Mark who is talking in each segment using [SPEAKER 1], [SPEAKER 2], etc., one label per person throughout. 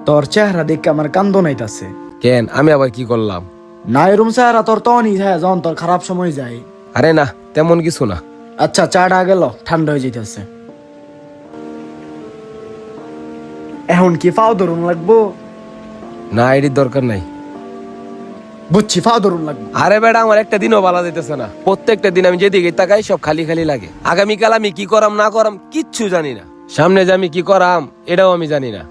[SPEAKER 1] তোর চেহারা দেখে আমার কান্দন আইতাছে।
[SPEAKER 2] কেন আমি আবার কি করলাম?
[SPEAKER 1] না এরম চেহারা তোর তখনই যায় যখন তোর খারাপ সময় যায়।
[SPEAKER 2] আরে না, তেমন কিছু না।
[SPEAKER 1] আচ্ছা চাটা গেল, ঠান্ডা হয়ে যেতেছে। এখন কি ফাও ধরুন লাগবো?
[SPEAKER 2] না, এটির দরকার নাই।
[SPEAKER 1] বুঝছি, ফাও ধরুন লাগবো।
[SPEAKER 2] আরে বেটা, আমার একটা দিনও ভালো যেতেছে না। প্রত্যেকটা দিন আমি যেদিকে তাকাই সব খালি খালি লাগে। আগামীকাল আমি কি করাম না করাম কিচ্ছু জানি না। সামনে যে আমি কি করাম এটাও আমি জানি না।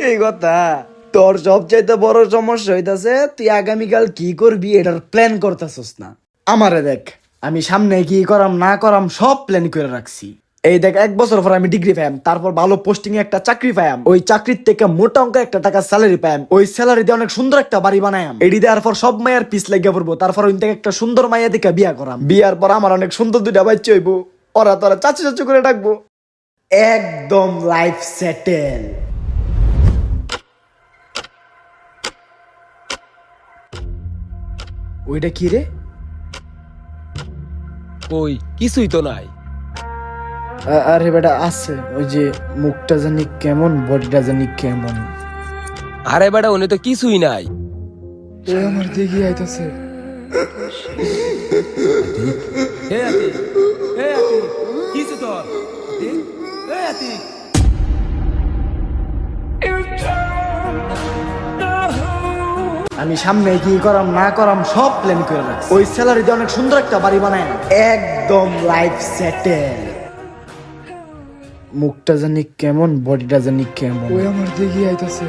[SPEAKER 1] এই কথা তোর সবচাইতে বড় সমস্যা হইতাছে তুই আগামীকাল কি করবি এটার প্ল্যান করতেছস না। আমারে দেখ, আমি সামনে কি করাম না করাম সব প্ল্যান করে রাখছি। এই দেখ, 1 বছর পর আমি ডিগ্রি পাইম, তারপর ভালো পোস্টিং এ একটা চাকরি পাইম, ওই চাকরির থেকে মোটা অঙ্কের একটা টাকা স্যালারি পাইম, ওই স্যালারি দিয়ে অনেক সুন্দর একটা বাড়ি বানাইম, এডি দেওয়ার পর সব মায়ের পিস লাগিয়ে পড়বো, তারপর ওই থেকে একটা সুন্দর মাইয়া দেখে বিয়া করাম, বিয়ার পর আমার অনেক সুন্দর দুইটা বাচ্চা হইবো, ওরা তোরা চাচু চাচু করে ডাকবো, একদম লাইফ সেটেল। ওইটা কি রে?
[SPEAKER 2] ওই কিছুই তো নাই।
[SPEAKER 1] আরে বেটা আছে, ওই যে মুখটা জানি কেমন, বডিটা জানি কেমন।
[SPEAKER 2] আরে বেটা, উনি তো কিছুই নাই।
[SPEAKER 1] আমার দেখি আইতাছে। আমি সামনে কি করাম না করাম সব প্ল্যান করে রাখছি, ওই স্যালারি দিয়ে অনেক সুন্দর একটা বাড়ি বানায়, একদম লাইফ সেটেল। মুখটা জানি কেমন, বডিটা জানি কেমন। ওই আমার দেখি আইতাছে।